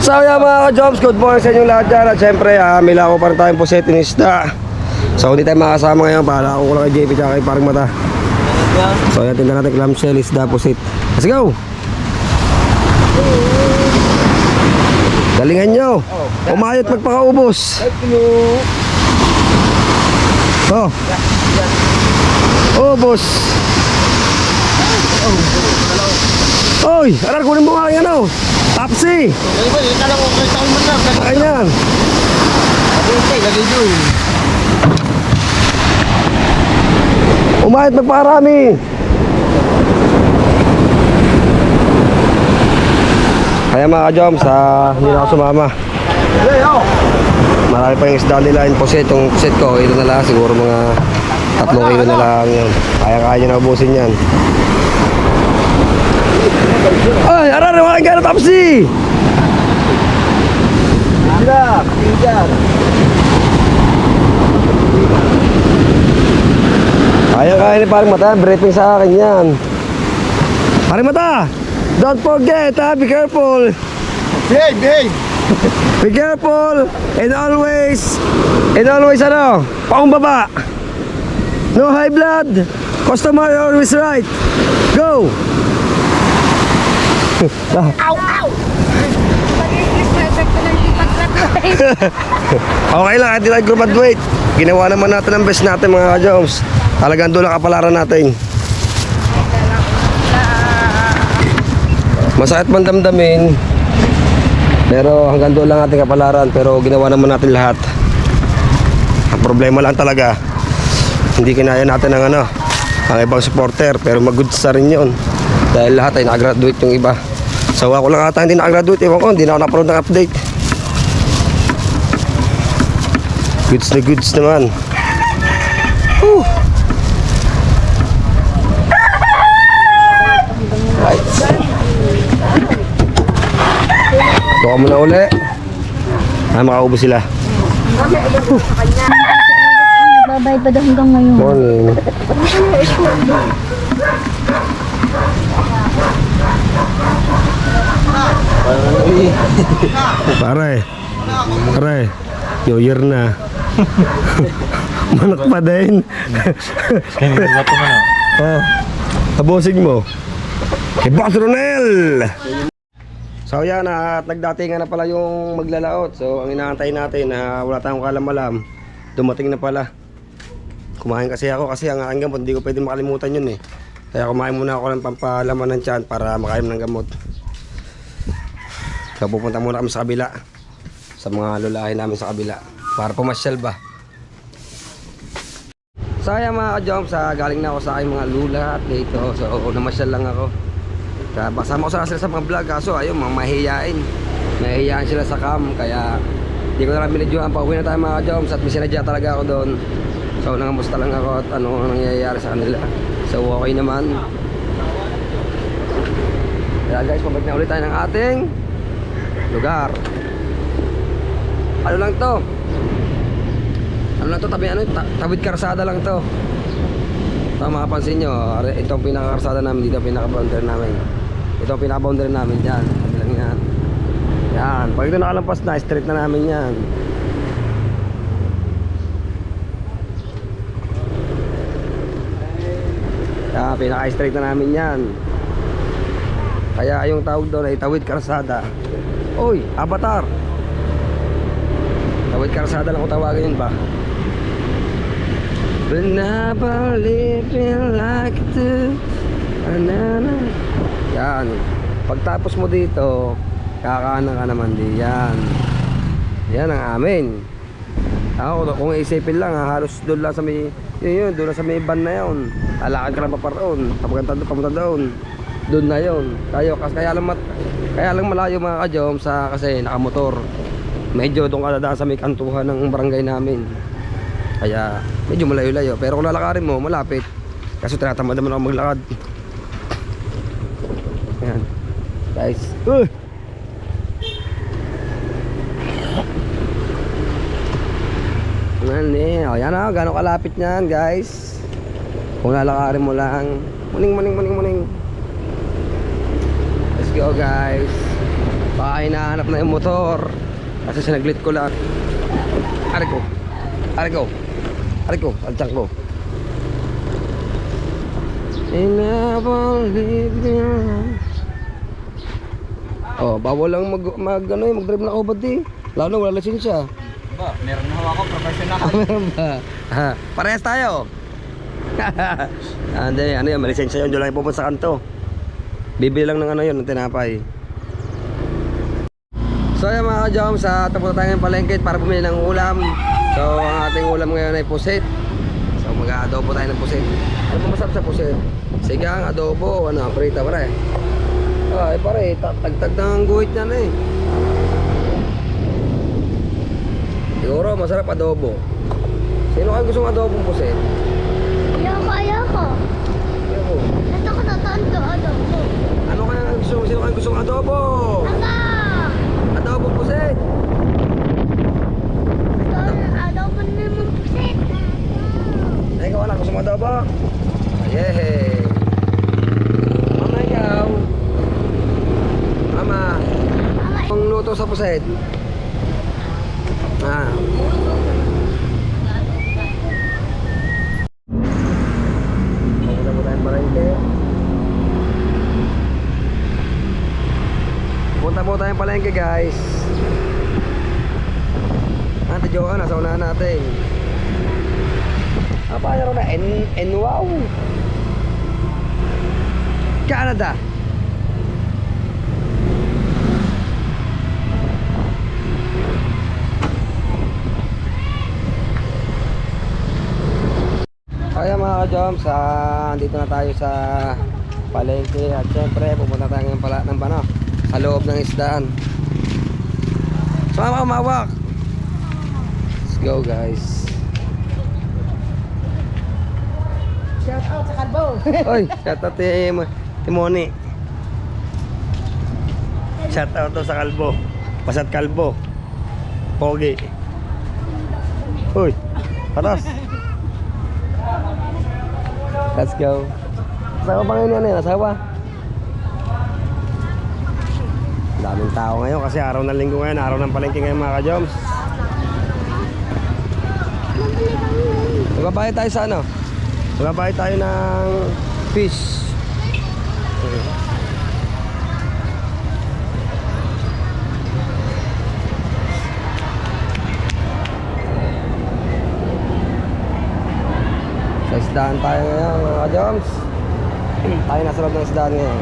So yan mga ka-jobs, good morning sa inyong lahat dyan. At syempre, may lako pa rin tayong pusetin isda. So hindi tayo makasama ngayon, para ako lang kay JP tsaka kay Parang Mata. So yan, tinda natin clamshell, isda, pusit. Let's go! Galingan nyo, umayot magpakaubos. Oh, ubos. Oy, arar, kunin mo nga yan o. Tapsi. Ayan. Umayat magpakarami. Kaya mga ka-joms, hindi na ako sumama. Marami pa yung isda nila. Yung puset, yung puset ko, ito na lang. Siguro mga 3 kilo na lang yun. Kaya-kaya nyo na ubusin yan. Ay, arar, walang gano'n tapsi. Sila, tinggan. Kaya ni Parang Mata, briefing sa akin yan. Parang Mata, don't forget, be careful. Behave. Be careful, and always ano, paumbaba. No high blood, customer always right. Go. Ow! Okay lang, hindi tayo graduate. Ginawa naman natin ang best natin mga ka-jobs. Talagang doon ang kapalaran natin. Masakit man damdamin, pero hanggang doon lang ating kapalaran. Pero ginawa naman natin lahat. Ang problema lang talaga, hindi kinaya natin ang ibang supporter. Pero mag-goods na rin yun, dahil lahat ay nakagraduate yung iba. So ako lang ata hindi nakagraduate. Ewan ko, hindi na ako na-upload ng update. Goods na goods naman. Right. Kuha mo na uli. Makaubos sila. Nagbabayad pa daw hanggang ngayon. Morning. Pare, New Year na. Manok pa din. Tabosig mo. Boss Ronel. So yan, at nagdatingan na pala yung maglalaot. So ang inaantay natin na wala tayong kalam-alam, dumating na pala. Kumain kasi ako, kasi ang aking gamot hindi ko pwede makalimutan yun eh. Kaya kumain muna ako ng pampalaman ng tiyan para makainom ng gamot. So pupunta muna kami sa kabila, sa mga lulahin namin sa kabila, para pumasyal ba. So ayan mga ka-jumps, galing na ako sa aking mga lula at dito. So namasyal lang ako. Kasama ko sila sa mga vlog, kaso ayun, mga mahihiyain sila sa cam. Kaya hindi ko na lang binidyohan. Pauwi na tayo mga ka-jumps, at may sinadya talaga ako doon. So nangamusta lang ako at ano ang nangyayari sa kanila. So okay naman. Kaya guys, pabalik na ulit tayo ng ating lugar. Ano lang to? Tawid karsada lang to. Mapapansin nyo, itong pinaka-karsada namin dito, pinaka-boundary namin. Itong pinaka-boundary namin dyan. Bilang yan. Yan. Pag ito nakalampas na, straight na namin yan. Yan, pinaka-straight na namin yan. Kaya yung tawag doon ay tawid karsada. Oy, Avatar. Tawid karsada lang kung tawagin yun ba? But never living like to. Yan. Pagtapos mo dito, kakaanan ka naman di yan. Yan ang amin. Ako, kung isipin lang, halos doon lang sa may, doon lang sa may van na yun. Alakad ka lang paparoon. Papunta doon. Doon na yun. Kaya lang malayo mga ka-jom kasi nakamotor. Medyo doon ka dadaan sa may kantuhan ng barangay namin. Kaya medyo malayo-layo. Pero kung lalakarin mo, malapit. Kasi tinatamad naman ako maglakad. Ayan. Guys. Yan o, gano'ng kalapit niyan guys. Kung lalakarin mo lang. Muning. Let's go guys. Baka hinahanap na yung motor. Kasi sinaglit ko lang. Ari ko. Ari ko. Ari ko. Altsang ko. Oh, bawal lang mag-drive na obad eh. Lalo na wala lisensya. Ba, meron na ako professional. Meron ba? Parehas tayo. Hindi, ano yan, may lisensya yun. Doon lang ipupunta sa kanto. Bibili lang ng ano yun, ng tinapay. So ayan mga ka-joms, tapos na tayo ng palengke para bumili ng ulam. So ang ating ulam ngayon ay pusit. So mag-adobo tayo ng pusit. Ano ba masarap sa pusit? Sigang, adobo, ano, prita pare. Ay pare, tagtag ng guhit niya na eh. Siguro masarap adobo. Sino kayo gustong adobong pusit? Ayoko. Ayoko. Ito ko natanto, adobo. Ano kaya gusto? Sino kayo gustong adobo? Aka! Adobo pusit. Adobo naman pusit. Ay, ikaw anak, gusto mo adobo? Yehey. Mama, ikaw. Mama. Ang luto sa pusit. Ah. Pupunta po tayong palengke. Punta po tayong palengke guys. Ate Joanne, nasa unahan natin. Apa yun na? Wow. Canada. Kaya mga ka-joms, andito na tayo sa palengke at syempre pupunta tayo ng pala ng bano sa loob ng isdaan. Sama umawak. Let's go guys. Shout out sa kalbo. Oy, shout out Timoni. Shout out to sa kalbo. Pasat kalbo. Pogi. Uy, patas. Let's go. Asawa pa ngayon yan, asawa. Daming tao ngayon kasi araw ng linggo ngayon, araw ng palengke ngayon mga ka-joms. Magbabayad tayo sa ano? Magbabayad tayo ng fish. Sa isdaan tayo ngayon mga ka-joms. Tayo nasa loob ng isdaan ngayon.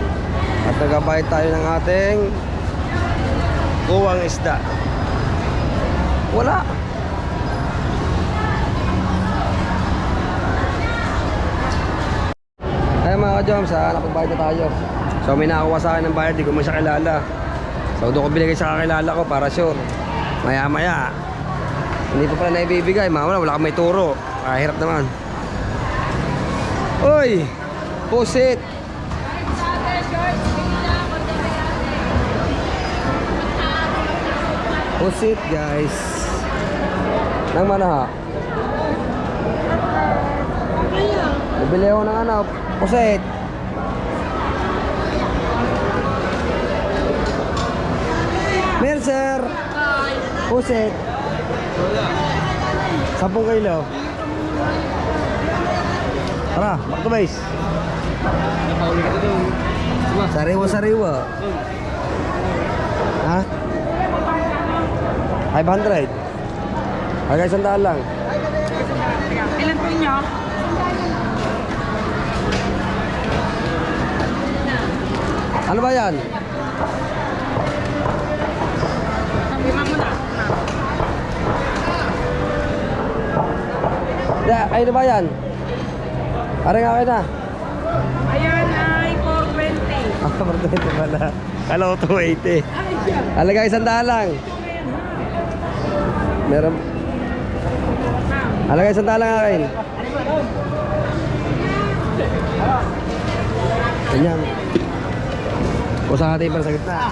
At nagbabayad tayo ng ating kuwang isda. Wala. Ay mga ka-joms, napagbayad na tayo. So may nakakuha sa akin ng bayad, di ko mo siya kilala. So doon ko binigay sa kakilala ko para sure. Maya maya hindi pa pala naibibigay, wala kang may turo. Hirap naman. Uy! Pusit! Pusit guys. Nang mana ha? Bibili ako ng ano, pusit. Meron sir. Pusit. 10 kilo. Tara, back to base. Napauli ka doon. Sariwa-sariwa. Ha? 500. Hanggang 100 lang. Ilan po niyo? Ano ba yan? Lima mo na. Ano ba yan? Parang akin na. Ayan ay 420. Ah, ito pala. Kala ko 280. Alagay 100 lang. Meron. Alagay 100 lang akin. Ganyan. Usaha natin para sa gitna.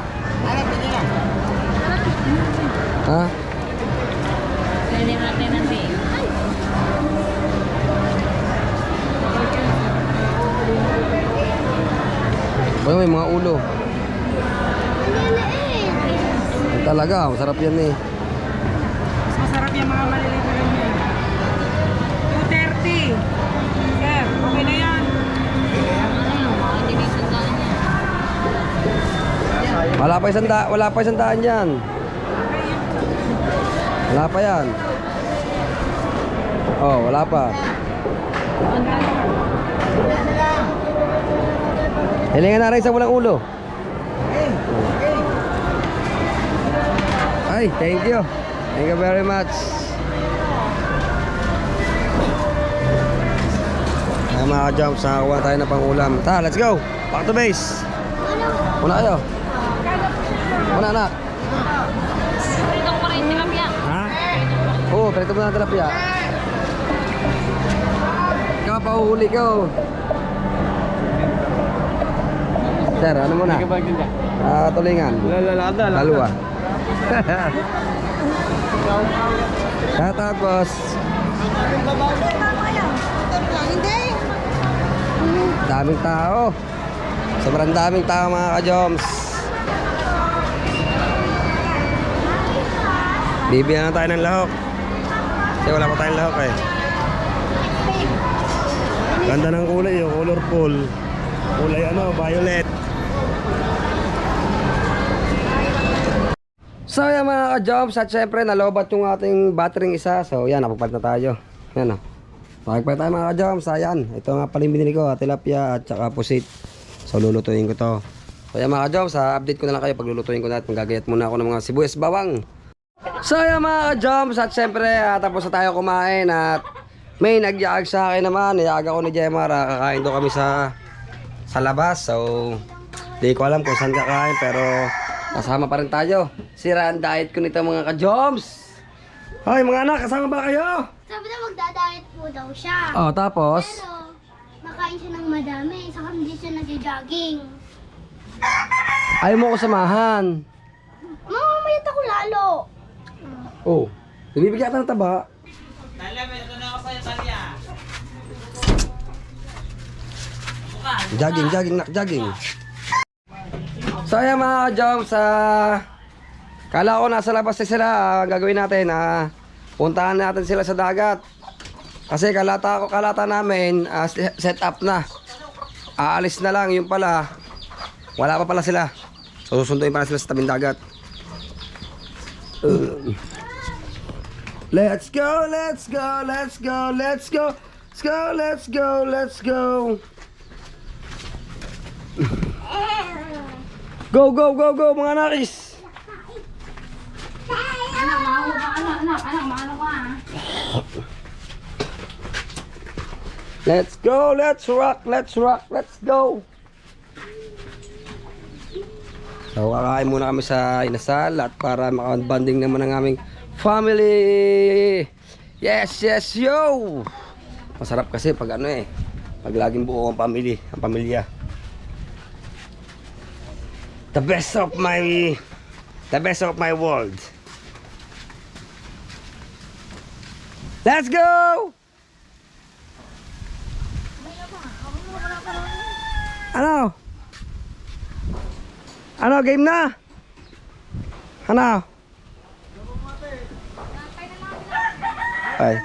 Ha? Pwede natin natin. May mga ulo. Ang liliit. Talaga, masarap yan eh. Mas masarap yung mga maliliit na ganyan. 230. Sir, okay na yan. Wala pa isang daan yan. Wala pa yan. Oh, wala pa. Hilingan na rin sa walang ulo. Ay, thank you. Thank you very much. Ay mga ka-jumps, nakakuha tayo na pang ulam. Ta, let's go. Back to base. Una kayo. Una anak. Prito ko rin tilapia. Ha? Oo, prito mo na tilapia. Ikaw pa uhuli ko. Sir, ano muna? Hindi ka ba ganda? Tulingan. Lalakad na. Dalawa. Shout out, boss. Daming tao. Sobrang daming tao mga ka-joms. Bibigyan na tayo ng lahok. Kasi wala pa tayong lahok eh. Ganda ng kulay yung colorful. Kulay ano, violet. So yan mga ka-jumps, at syempre nalobat yung ating battery isa. So yan, napagpalit na tayo. Yan o. Napagpalit tayo mga ka-jumps. Ayan, ito nga pala yung binili ko, tilapia at saka pusit. So lulutuin ko to. So yan mga ka-jumps, update ko na lang kayo pag lulutuin ko na at magagayat muna ako ng mga sibuyas bawang. So yan mga ka-jumps, at syempre tapos na tayo kumain at may nagyaag sa akin naman. Niyag ako ni Jemar, kakain doon kami sa labas. So di ko alam kung saan kakain pero kasama pa rin tayo. Sira ang diet ko nito mga ka-jumps. Hoy mga anak, kasama ba kayo? Sabi na magda-diet po daw siya. Oh, tapos? Pero, makain siya ng madami. Saka hindi siya nag-jogging. Ayaw mo ko samahan. Mamamayat ako lalo. Oh, nabibigyan ka ng taba. Talia, may ito na ako sa'yo, Talia. Jogging. So ayan mga ka-jumps, kala ko nasa labas na sila. Ang gagawin natin, puntahan natin sila sa dagat. Kasi kalata namin, set up na. Aalis na lang, yung pala, wala pa pala sila. So susunduin pa na sila sa tabing dagat. Let's go. Go mga nakis. Let's go, let's rock, let's go. So kakain muna kami sa inasal at para makabanding naman ang aming family. Yes, yo. Masarap kasi pag pag laging buo ang pamilya. The best of my world. Let's go! Ano, game na? Ano? Ay.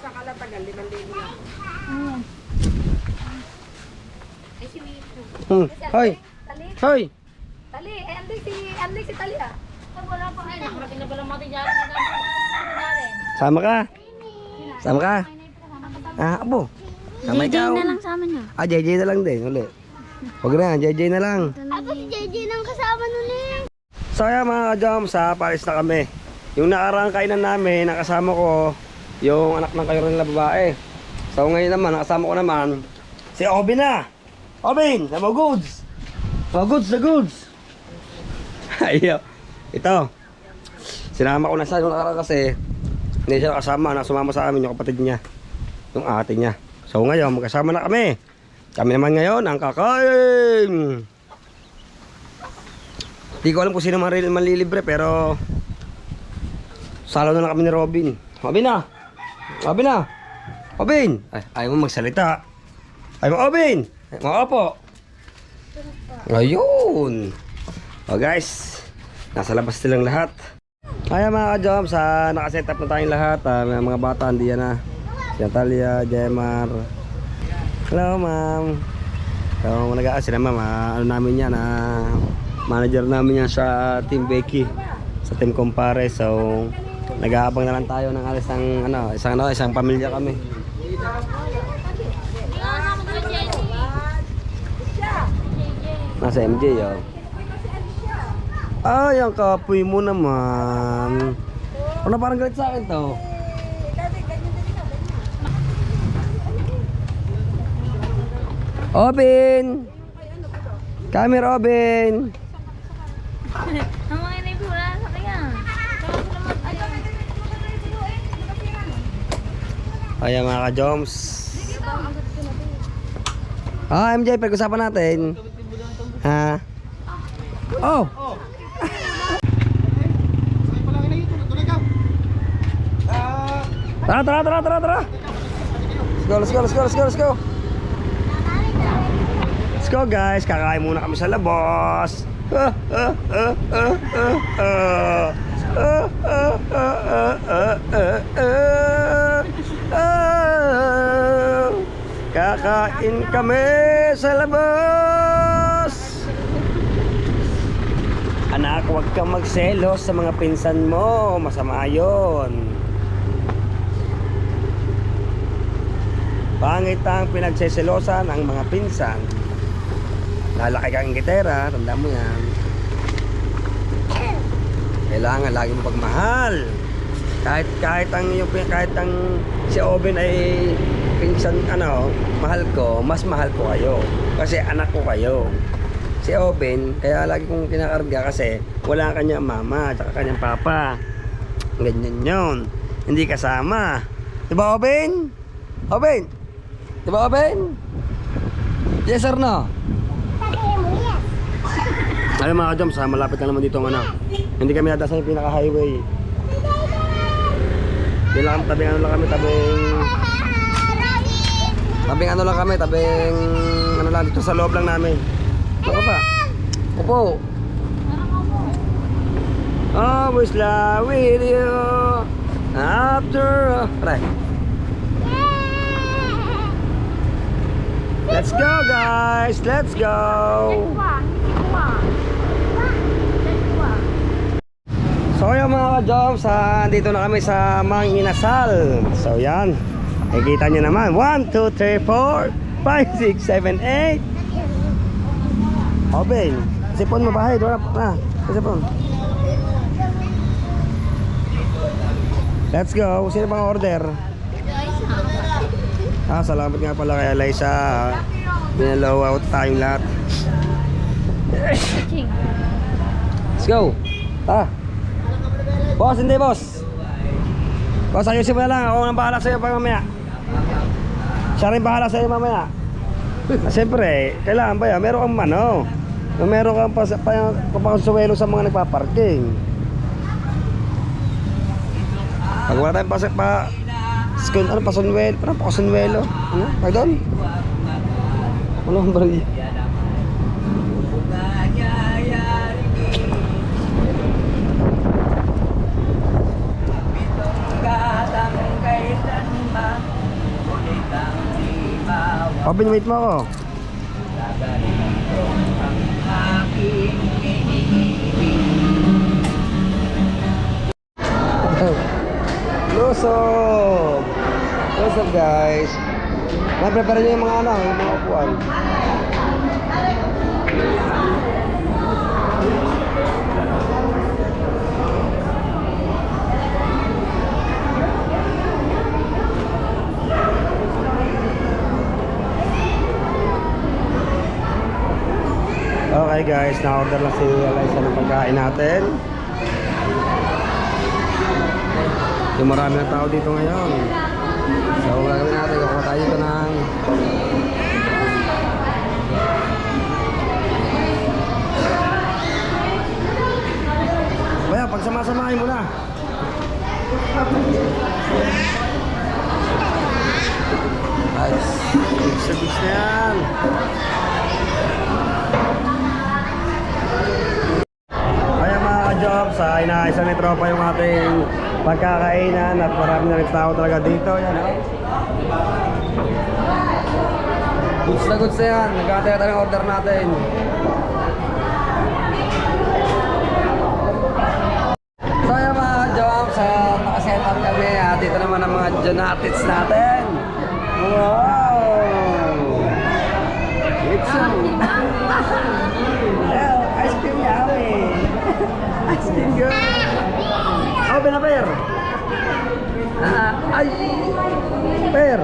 Sa Kalatagan, 5,000. Hoy. Hoy. Tali, andun si Tali ah. Wala pa Ay, nakarating na pala mati dyan. Sama ka. Abo. Sama ikaw. JJ na lang sa amin yun. JJ na lang din uli. Huwag na, JJ na lang. Ako si JJ nang kasama nun eh. So ayan mga ka-jumps, palis na kami. Yung nakaraang kainan namin, nakasama ko yung anak ng kayo rin na babae. So ngayon naman, nakasama ko naman si Obin na. Obin, the goods. The goods. Ayaw. Ito. Sinama ko na siya yung nakaraan kasi hindi siya nakasama. Sumama sa amin yung kapatid niya. Yung ate niya. So ngayon, magkasama na kami. Kami naman ngayon ang kakain. Di ko alam kung sino manlilibre pero salo na lang kami ni Robin. Robin na! Robin! Ayaw mo magsalita. Ayaw mo, Robin! Makapo! Ayun! O guys, Nasa labas silang lahat. Kaya mga ka-Joms, nakaset up na tayong lahat. May mga bata, hindi yan na. Si Natalia, Jemar. Hello ma'am. So nag-aasya na ma'am, ano namin yan, manager namin yan sa Team Becky, sa Team Compare. So nag-aabang na lang tayo ng alis ng isang pamilya kami. Nasa MJ oh. Ay, ang kapoy mo naman. Ano parang galit sa akin to? Obin! Kami Robin! Ang mga inay wala sa kanya. Ayan mga ka-Joms. MJ, pag-usapan natin. Ha? Oh! Tara! Let's go! Let's go guys, kakain muna kami sa labas. Kakain kami sa labas. Anak, huwag kang magselos sa mga pinsan mo. Masama yun. Pangit ang pinagseselosan ang mga pinsan. Lalaki kang gitera, tanda mo yan. Kailangan lagi mo pagmahal. Kahit ang si Oben ay pinsan mahal ko, mas mahal ko kayo. Kasi anak ko kayo. Si Oben, kaya lagi kong kinakarga kasi wala kanyang mama at kanyang papa. Ganyan yun. Hindi kasama. Diba Oben? Oben? Diba Oben? Yes or no? Alam mga ka-Joms, malapit na naman dito ang hindi kami nadasan yung pinaka-highway. Tabing dito sa loob lang namin. Baka pa? Opo. Always love with you after. Right. Let's go guys, let's go. So yung mga ka-Joms, dito na kami sa Mang Inasal. So yan, nakikita nyo naman 1, 2, 3, 4, 5, 6, 7, 8. Oben, sipon mo bahay, doon na, sipon. Let's go, sino pang order? Salamat nga pala kay Eliza. Binalow out tayong lahat. Let's go. Boss, hindi boss. Boss, ayusin mo na lang. Ako nang bahala sa'yo pag mamaya. Siya rin bahala sa'yo mamaya. Siyempre, kailangan ba yan? Meron kang meron kang pangsuwelo sa mga nagpaparking. Pag wala tayong pasunwelo. Parang pasunwelo. Pag doon? Ano ang bari? Wait mo ako. Lusog! Lusog guys. Prepare nyo yung mga yung mga upuan. Okay guys, na-order lang si Eliza ng pagkain natin. Yung marami na tao dito ngayon. So gagawin natin, kukuha tayo dito ng kaya pagsama-samahin mo na. Nice. Service na yan. ka-jobs, inaayos na ni tropa yung ating pagkakainan at marami na rin tao talaga dito. Yan, oh. Goods na yan. Nagkataya tayo ng order natin. So yan mga ka-jobs, nakaset up kami. Dito naman ang mga Jonatits natin. Wow! It's so... Ice cream yummy! Ice cream girl! Oh, pinaper! Ay! Per!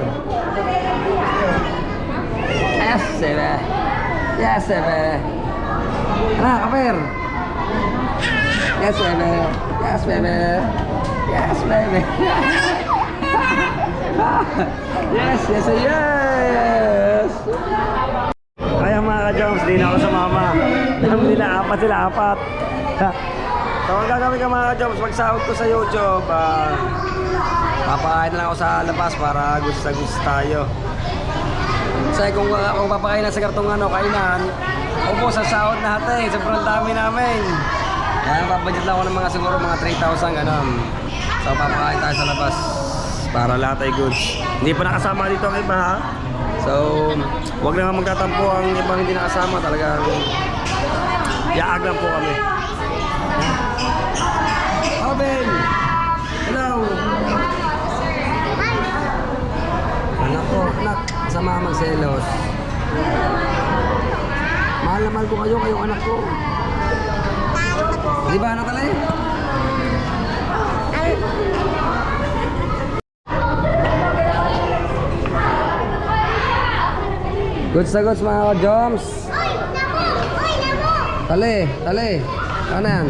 Yes, bebe! Yes, bebe! Ano, kaper! Yes, bebe! Yes, bebe! Yes, bebe! Yes, yes, yes! Kaya mga ka-Joms, di na ako sa mama. Alam nila, apat. So ang gagawin ka mga ka-Joms, magsahod ko sa YouTube. Papakain na lang ako sa labas para gusto tayo. Kasi kung papakain na sa kartong kainan, upo sa sahod natin, sobrang dami namin. Kaya babudget lang ako ng mga siguro mga 3,000 ganun. So papakain tayo sa labas para lahat ay goods. Hindi pa nakasama dito ang iba ha. So huwag na magtatampo ang ibang hindi nakasama, talagang yaag lang po kami. Oben! Hello! Anak ko, anak, sama magselos. Mahal na mahal ko kayo, kayong anak ko. Di ba anak talay? Goods na goods mga ka-Joms. Tali. Ano yan?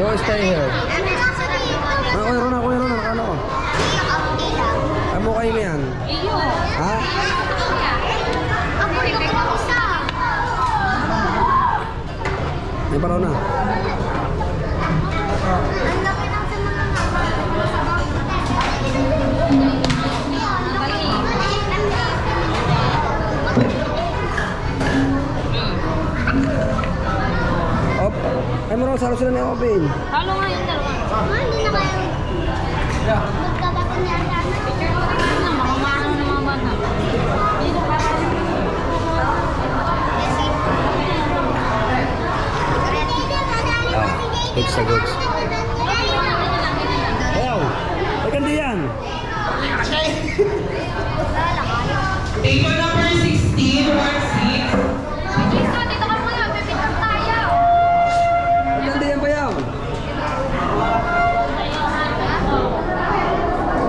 You stay here. Kuya Ron, ano? Ano kayo na yan? Ha? Di pa raw na. Op, ay mo raw salo sila ni Oben. Halo nga yung dalawa. Hindi na kayo. Magkabatan niya yan. Mga maano ng mga bata. Goods na goods. Ayaw, maganda yan. Table number 16, 1-6. Dito ka muna, pipintang tayo. Maganda yan, bayaw.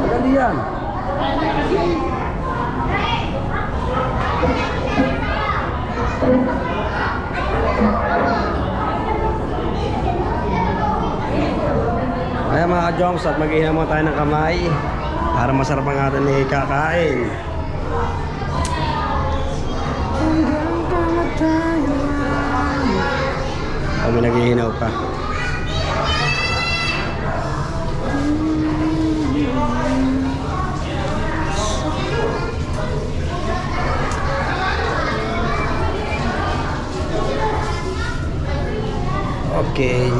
Maganda yan. Kaya mga ka-Joms, at mag-inom mo tayo ng kamay para masarap ang ating kakain. Kami naghihinaw pa. Okay.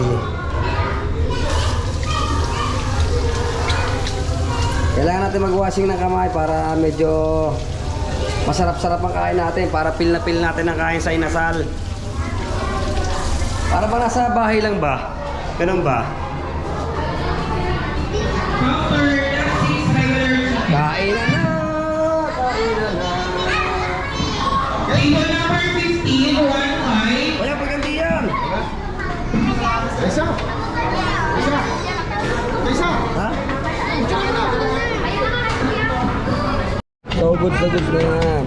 Kailangan natin mag-washing ng kamay para medyo masarap-sarap ang kain natin, para feel na feel natin ang kain sa inasal. Para ba nasa bahay lang ba? Ganun ba? Kain na na! Table number 15, 1-5. Wala paganti yan! Ha? So good na yan.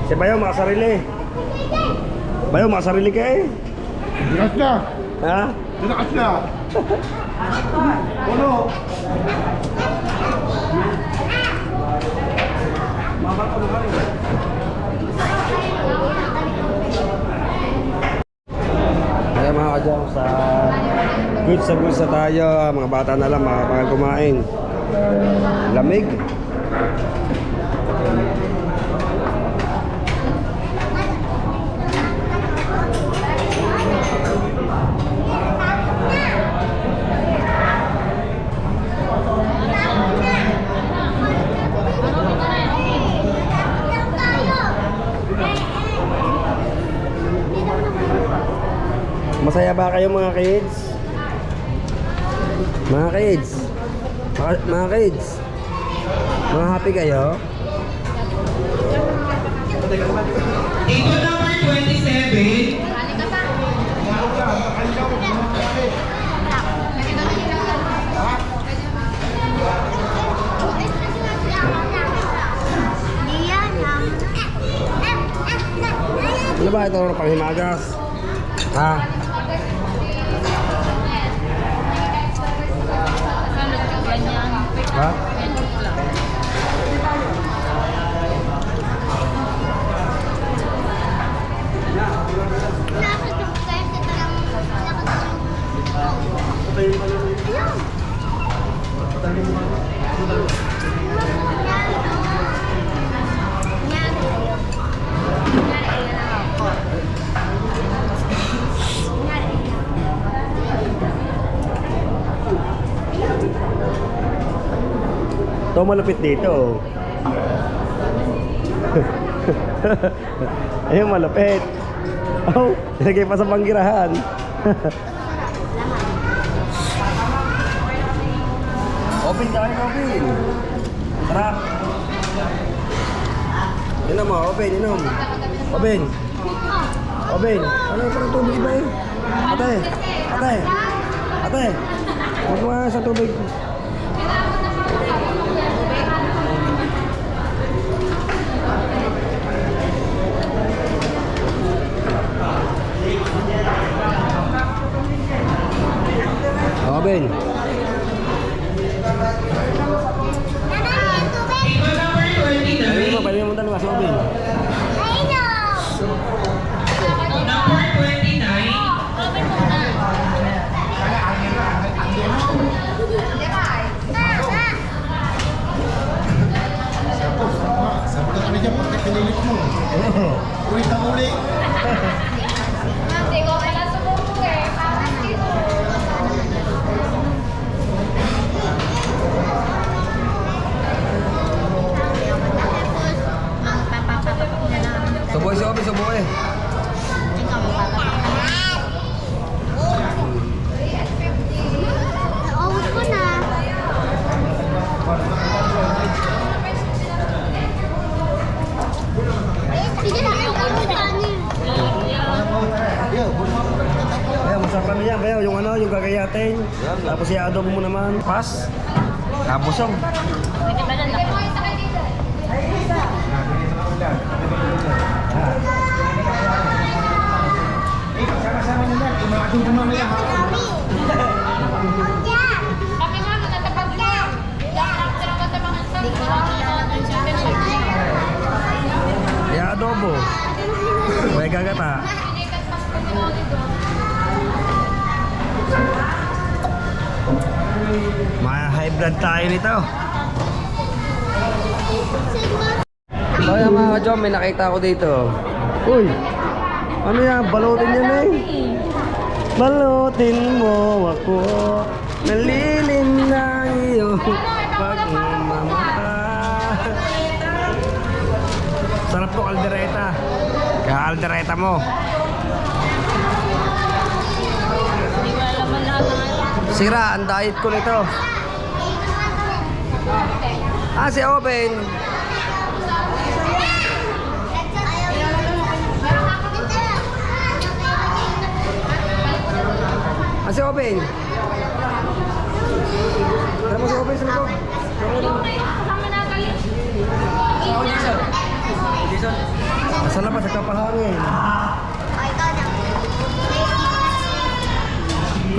Si Bayaw, makasarili. Bayaw, makasarili ka eh. Dinas na! Ha? Dinas na! Ano? Goods na tayo. Mga bata na lang, makakapag kumain. Lamig. Masaya ba kayo mga kids? Mga kids? Mga kids? Mga happy kayo? Table number 27. Ano ba ito ng panghimagas? Ha? Ha? Ito malupit dito. Ayun malupit. Oh, ilagay pa sa panggirahan. Open ka rin, open. Sarap. Inom mo, open, inom. Open. Open. Ano yung parang tubig ba yun? Ate, ate, ate. Huwag mo sa tubig. Open. Table number 29. Pwede mo tanong kasi open. Number 29. Sabi ka kami dyan, pagka pinilit mo. Ulit na ulit. Hindi ko pala sumuko eh. Bakit dito? Suboy si open, suboy. Naubos ko na. Sige na, ako ko Bayaw, masarap kami yan. Bayaw, yung ano, yung gagayatin. Tapos i-adobo mo naman. Pas. Kabusog. Pwede ba lang Lagay mo isa kayo dito. Kami nga, natapag ka. Dapat talaga sa mga isang. I-adobo. May gagata. High blood tayo nito. So yan mga ka-jom, may nakita ko dito. Uy! Ano yan? Balutin yan eh. Balutin mo ako. Nalilim na iyong pagmamahal. Sarap to kaldereta. Kaldereta mo. Sira ang diet ko nito. Ah, si Open. Ah, si Open. Tara mo si Open sa likod. Nasa labas, nagkapahangin.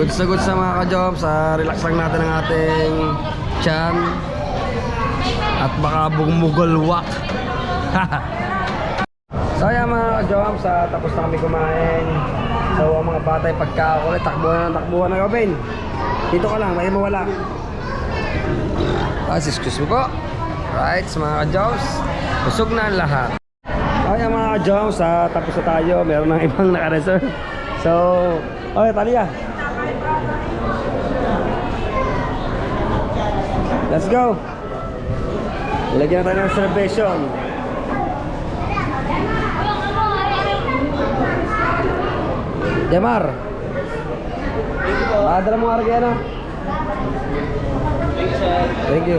Goods na mga ka-job. Relax lang natin ang ating tiyan. At baka bumugulwak. So So ayan mga ka-joms, tapos na kami kumain. So ang mga batay pagkakulit, takbuhan na Robin. Dito ka lang, may mawala. Excuse me po. Right, sa mga ka-joms, busog na ang lahat. Ayan mga ka-joms, tapos na tayo. Meron ng ibang naka-reserve. So, okay, Talia. Let's go. Ilagyan na tayo ng reservation. Jamar. Padala mo arga na. Thank you.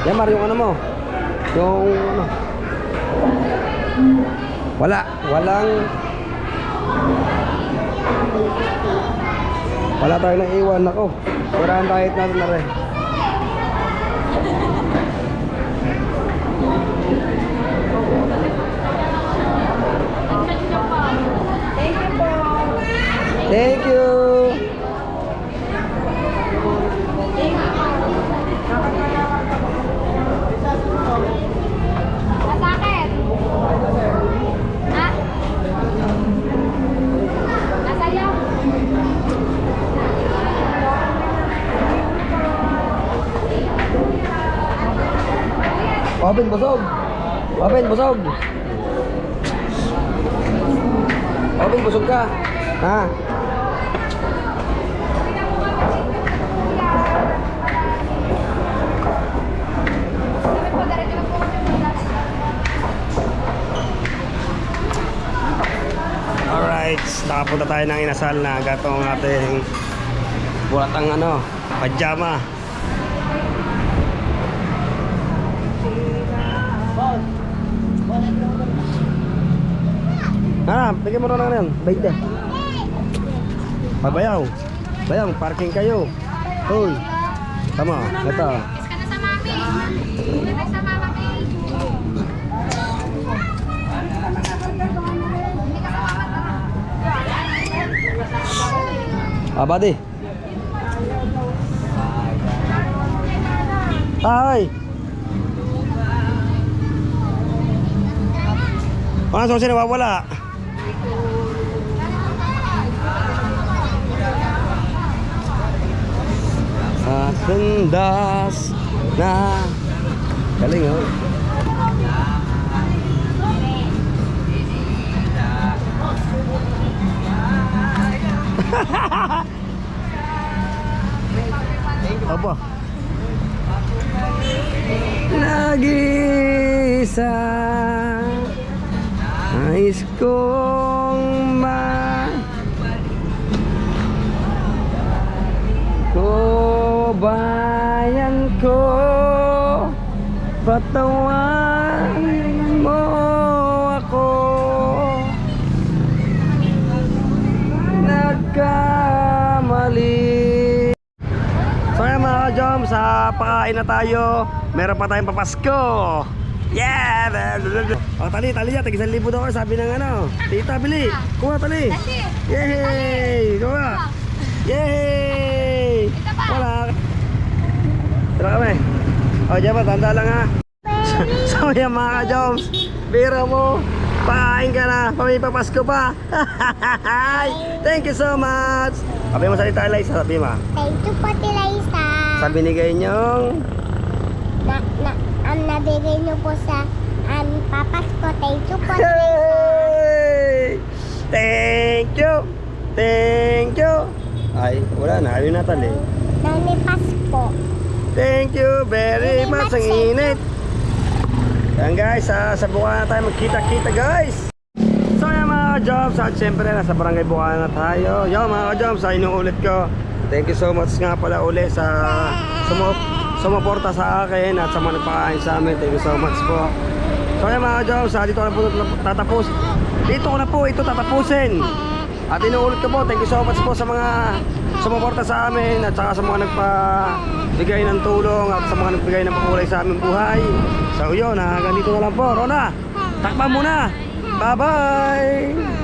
Jamar, yung ano mo? Yung ano? Wala tayong naiwan ako. Siraan kahit natin na rin. Thank you. Nasa akin. Ha? Nasa iyo. Open, busog. Open, busog. Open, busog ka. Ha? Alright, nakapunta tayo ng inasal na gatong ating bulatang ano, pajama. Bigyan mo na lang yan, 20. Pabayaw. Bayang, parking kayo. Hoy. Tama, ito. Kiss ka na sa mami. Kiss ka sa mama, May. Hindi ka sa mama. Buddy. Ay. Mga susi nawawala. Sa sendas na galing oh. Apa? Nag-isa nais kong bayan ko, patawan mo ako. Nagkamali. So yan mga ka-jom, sa pakain na tayo. Meron pa tayong papasko. Yeah! O tali niya, tag 1,000 daw sabi ng ano. Tita, bili. Kuha tali. Yay! Kuha. Yay! Wala. Tara kami. O dyan pa, tanda lang ha. So yan mga ka-joms, bira mo. Pakain ka na, pamipapasko pa. Thank you so much. Sabi mo salita, Eliza, sabi mo. Thank you po, Liza. Sa binigay niyong Ang nabigay niyo po sa papas ko. Thank you po, Liza. Yay! Thank you! Thank you! Ay, wala na, ayun na tali. Nani Pasko. Thank you very much. Ang init. Yan guys, sa Bukana tayo magkita-kita guys. So yan mga ka-jobs, at syempre nasa barangay Bukana tayo. Yo mga ka-jobs, inuulit ko. Thank you so much nga pala uli sa sumuporta sa akin at sa mga nagpakain sa amin. Thank you so much po. So yan mga ka-jobs, dito ko na po tatapos. Dito ko na po ito tatapusin. At inuulit ko po, thank you so much po sa mga sumuporta sa amin at saka sa mga nagpabigay ng tulong at sa mga nagbigay ng pakulay sa aming buhay. So yun, hanggang dito na lang po. Rona, takpan muna. Bye bye.